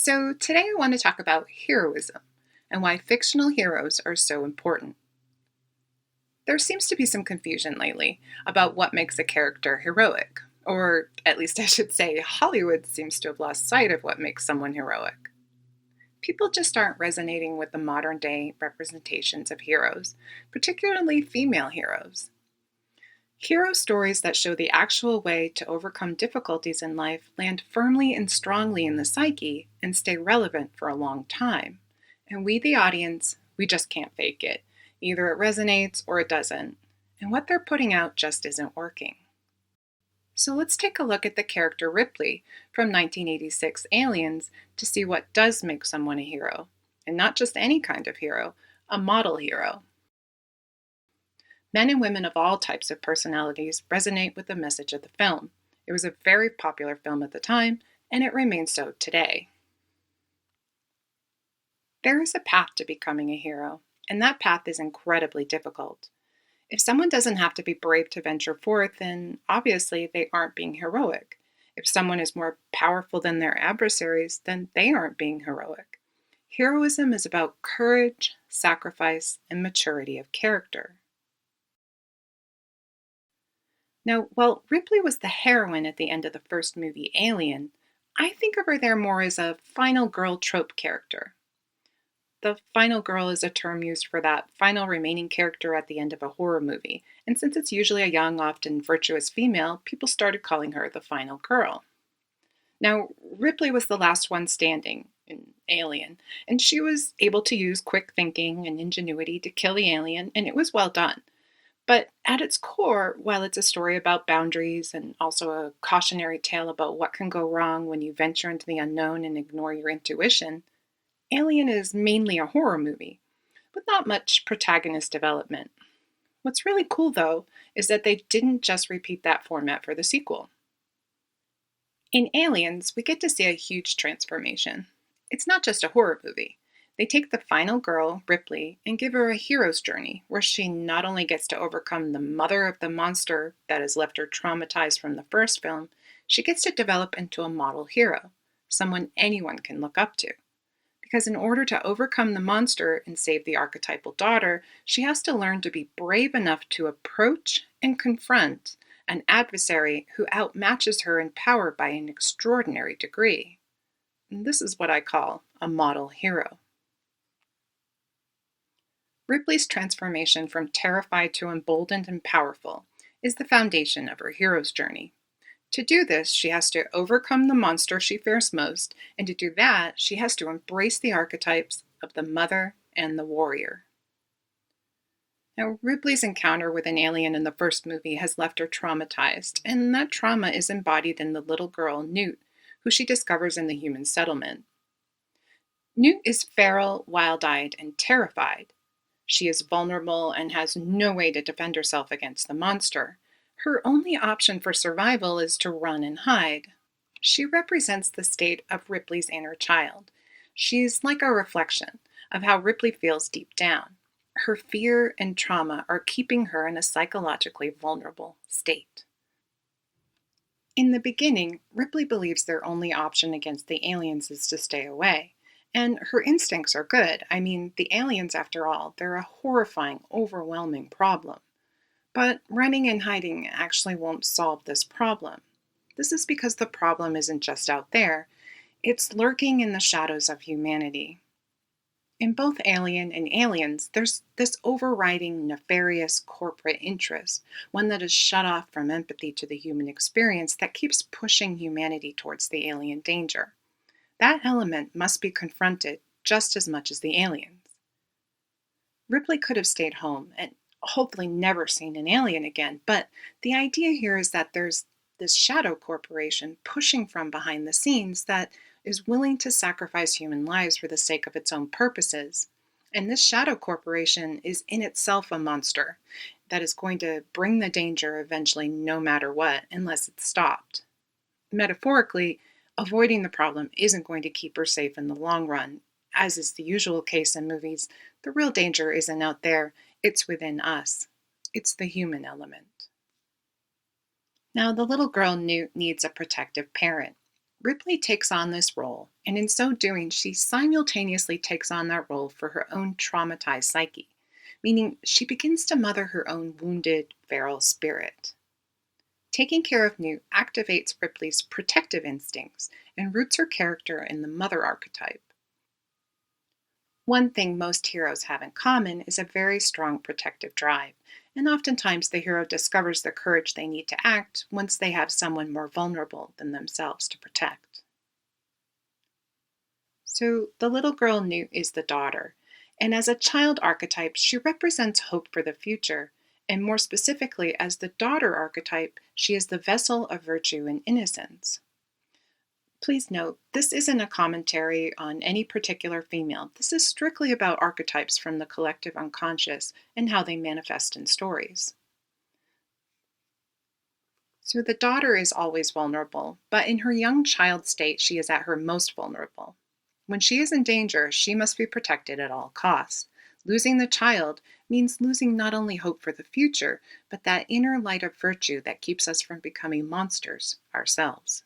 So, today I want to talk about heroism and why fictional heroes are so important. There seems to be some confusion lately about what makes a character heroic, or at least I should say, Hollywood seems to have lost sight of what makes someone heroic. People just aren't resonating with the modern day representations of heroes, particularly female heroes. Hero stories that show the actual way to overcome difficulties in life land firmly and strongly in the psyche and stay relevant for a long time. And we, the audience, we just can't fake it. Either it resonates or it doesn't. And what they're putting out just isn't working. So let's take a look at the character Ripley from 1986 Aliens to see what does make someone a hero. And not just any kind of hero, a model hero. Men and women of all types of personalities resonate with the message of the film. It was a very popular film at the time, and it remains so today. There is a path to becoming a hero, and that path is incredibly difficult. If someone doesn't have to be brave to venture forth, then obviously they aren't being heroic. If someone is more powerful than their adversaries, then they aren't being heroic. Heroism is about courage, sacrifice, and maturity of character. Now, while Ripley was the heroine at the end of the first movie, Alien, I think of her there more as a final girl trope character. The final girl is a term used for that final remaining character at the end of a horror movie, and since it's usually a young, often virtuous female, people started calling her the final girl. Now, Ripley was the last one standing in Alien, and she was able to use quick thinking and ingenuity to kill the alien, and it was well done. But at its core, while it's a story about boundaries and also a cautionary tale about what can go wrong when you venture into the unknown and ignore your intuition, Alien is mainly a horror movie, with not much protagonist development. What's really cool, though, is that they didn't just repeat that format for the sequel. In Aliens, we get to see a huge transformation. It's not just a horror movie. They take the final girl, Ripley, and give her a hero's journey where she not only gets to overcome the mother of the monster that has left her traumatized from the first film, she gets to develop into a model hero, someone anyone can look up to. Because in order to overcome the monster and save the archetypal daughter, she has to learn to be brave enough to approach and confront an adversary who outmatches her in power by an extraordinary degree. And this is what I call a model hero. Ripley's transformation from terrified to emboldened and powerful is the foundation of her hero's journey. To do this, she has to overcome the monster she fears most, and to do that, she has to embrace the archetypes of the mother and the warrior. Now, Ripley's encounter with an alien in the first movie has left her traumatized, and that trauma is embodied in the little girl, Newt, who she discovers in the human settlement. Newt is feral, wild-eyed, and terrified. She is vulnerable and has no way to defend herself against the monster. Her only option for survival is to run and hide. She represents the state of Ripley's inner child. She's like a reflection of how Ripley feels deep down. Her fear and trauma are keeping her in a psychologically vulnerable state. In the beginning, Ripley believes their only option against the aliens is to stay away. And her instincts are good. I mean, the aliens, after all, they're a horrifying, overwhelming problem. But running and hiding actually won't solve this problem. This is because the problem isn't just out there, it's lurking in the shadows of humanity. In both Alien and Aliens, there's this overriding nefarious corporate interest, one that is shut off from empathy to the human experience that keeps pushing humanity towards the alien danger. That element must be confronted just as much as the aliens. Ripley could have stayed home and hopefully never seen an alien again, but the idea here is that there's this shadow corporation pushing from behind the scenes that is willing to sacrifice human lives for the sake of its own purposes. And this shadow corporation is in itself a monster that is going to bring the danger eventually no matter what, unless it's stopped. Metaphorically, avoiding the problem isn't going to keep her safe in the long run. As is the usual case in movies, the real danger isn't out there, it's within us. It's the human element. Now, the little girl Newt needs a protective parent. Ripley takes on this role, and in so doing, she simultaneously takes on that role for her own traumatized psyche, meaning she begins to mother her own wounded, feral spirit. Taking care of Newt activates Ripley's protective instincts and roots her character in the mother archetype. One thing most heroes have in common is a very strong protective drive, and oftentimes the hero discovers the courage they need to act once they have someone more vulnerable than themselves to protect. So, the little girl Newt is the daughter, and as a child archetype, she represents hope for the future, and more specifically, as the daughter archetype, she is the vessel of virtue and innocence. Please note, this isn't a commentary on any particular female. This is strictly about archetypes from the collective unconscious and how they manifest in stories. So the daughter is always vulnerable, but in her young child state, she is at her most vulnerable. When she is in danger, she must be protected at all costs. Losing the child means losing not only hope for the future, but that inner light of virtue that keeps us from becoming monsters ourselves.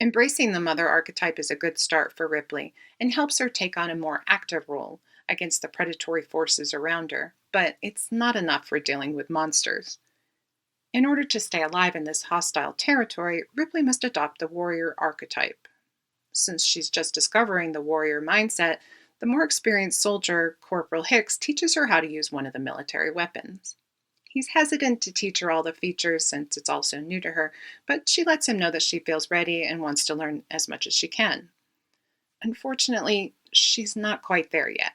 Embracing the mother archetype is a good start for Ripley and helps her take on a more active role against the predatory forces around her, but it's not enough for dealing with monsters. In order to stay alive in this hostile territory, Ripley must adopt the warrior archetype. Since she's just discovering the warrior mindset, the more experienced soldier, Corporal Hicks, teaches her how to use one of the military weapons. He's hesitant to teach her all the features since it's all so new to her, but she lets him know that she feels ready and wants to learn as much as she can. Unfortunately, she's not quite there yet.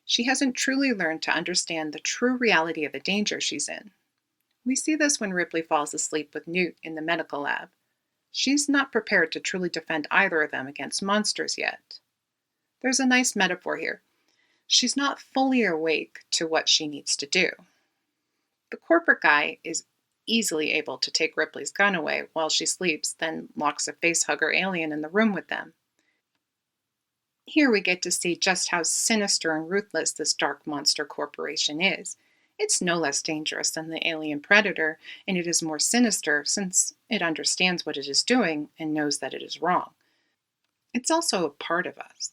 She hasn't truly learned to understand the true reality of the danger she's in. We see this when Ripley falls asleep with Newt in the medical lab. She's not prepared to truly defend either of them against monsters yet. There's a nice metaphor here. She's not fully awake to what she needs to do. The corporate guy is easily able to take Ripley's gun away while she sleeps, then locks a facehugger alien in the room with them. Here we get to see just how sinister and ruthless this dark monster corporation is. It's no less dangerous than the alien predator, and it is more sinister since it understands what it is doing and knows that it is wrong. It's also a part of us.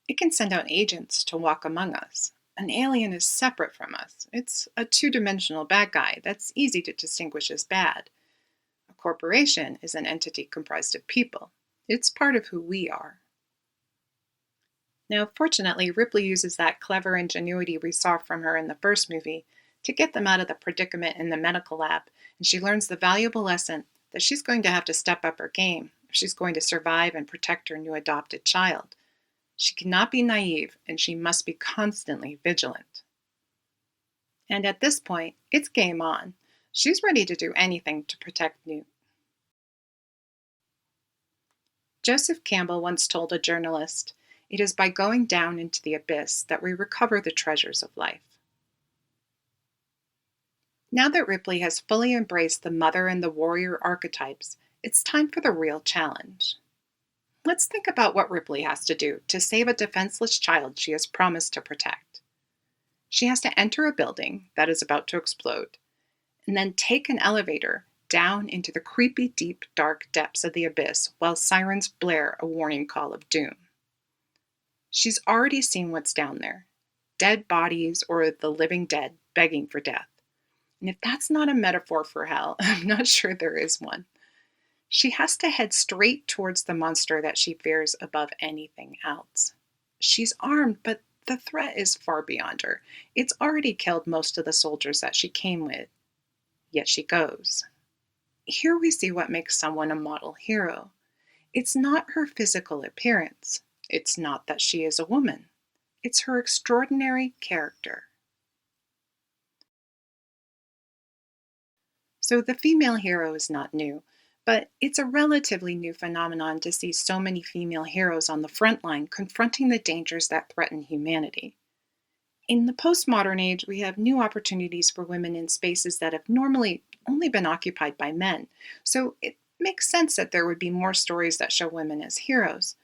It can send out agents to walk among us. An alien is separate from us. It's a two-dimensional bad guy that's easy to distinguish as bad. A corporation is an entity comprised of people. It's part of who we are. Now, fortunately, Ripley uses that clever ingenuity we saw from her in the first movie to get them out of the predicament in the medical lab, and she learns the valuable lesson that she's going to have to step up her game if she's going to survive and protect her new adopted child. She cannot be naive, and she must be constantly vigilant. And at this point, it's game on. She's ready to do anything to protect Newt. Joseph Campbell once told a journalist, "It is by going down into the abyss that we recover the treasures of life." Now that Ripley has fully embraced the mother and the warrior archetypes, it's time for the real challenge. Let's think about what Ripley has to do to save a defenseless child she has promised to protect. She has to enter a building that is about to explode, and then take an elevator down into the creepy, deep, dark depths of the abyss while sirens blare a warning call of doom. She's already seen what's down there: dead bodies or the living dead begging for death. And if that's not a metaphor for hell, I'm not sure there is one. She has to head straight towards the monster that she fears above anything else. She's armed, but the threat is far beyond her. It's already killed most of the soldiers that she came with. Yet she goes. Here we see what makes someone a model hero. It's not her physical appearance. It's not that she is a woman. It's her extraordinary character. So the female hero is not new, but it's a relatively new phenomenon to see so many female heroes on the front line confronting the dangers that threaten humanity. In the postmodern age, we have new opportunities for women in spaces that have normally only been occupied by men, so it makes sense that there would be more stories that show women as heroes.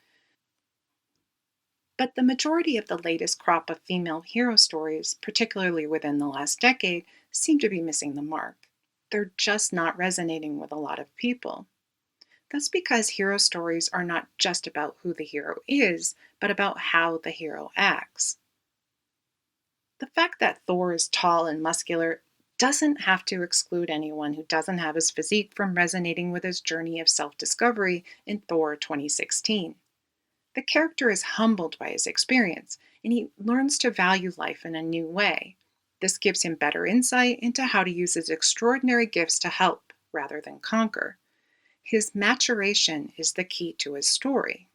But the majority of the latest crop of female hero stories, particularly within the last decade, seem to be missing the mark. They're just not resonating with a lot of people. That's because hero stories are not just about who the hero is, but about how the hero acts. The fact that Thor is tall and muscular doesn't have to exclude anyone who doesn't have his physique from resonating with his journey of self discovery in Thor 2016. The character is humbled by his experience, and he learns to value life in a new way. This gives him better insight into how to use his extraordinary gifts to help rather than conquer. His maturation is the key to his story.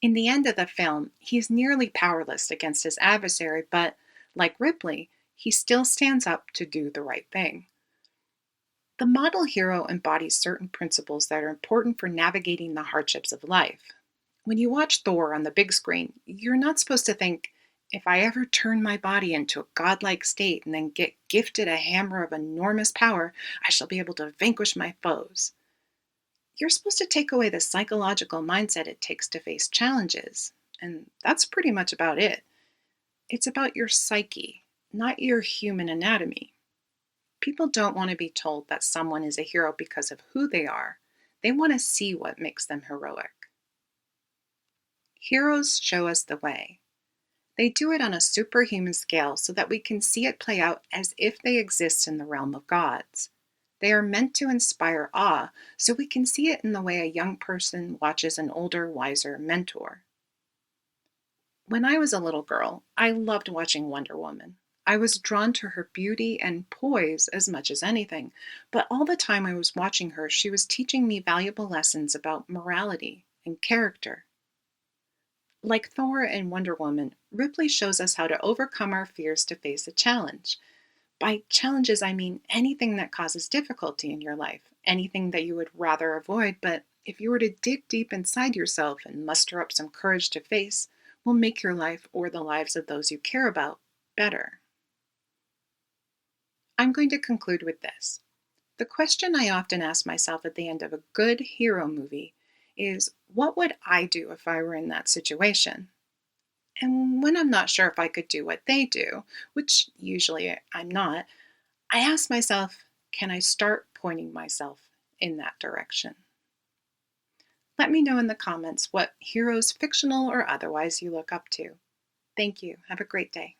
In the end of the film, he's nearly powerless against his adversary, but like Ripley, he still stands up to do the right thing. The model hero embodies certain principles that are important for navigating the hardships of life. When you watch Thor on the big screen, you're not supposed to think, if I ever turn my body into a godlike state and then get gifted a hammer of enormous power, I shall be able to vanquish my foes. You're supposed to take away the psychological mindset it takes to face challenges. And that's pretty much about it. It's about your psyche, not your human anatomy. People don't want to be told that someone is a hero because of who they are. They want to see what makes them heroic. Heroes show us the way. They do it on a superhuman scale so that we can see it play out as if they exist in the realm of gods. They are meant to inspire awe so we can see it in the way a young person watches an older, wiser mentor. When I was a little girl, I loved watching Wonder Woman. I was drawn to her beauty and poise as much as anything, but all the time I was watching her, she was teaching me valuable lessons about morality and character. Like Thor and Wonder Woman, Ripley shows us how to overcome our fears to face a challenge. By challenges, I mean anything that causes difficulty in your life, anything that you would rather avoid, but if you were to dig deep inside yourself and muster up some courage to face, will make your life or the lives of those you care about better. I'm going to conclude with this. The question I often ask myself at the end of a good hero movie is, what would I do if I were in that situation? And when I'm not sure if I could do what they do, which usually I'm not, I ask myself, can I start pointing myself in that direction? Let me know in the comments what heroes, fictional or otherwise, you look up to. Thank you. Have a great day.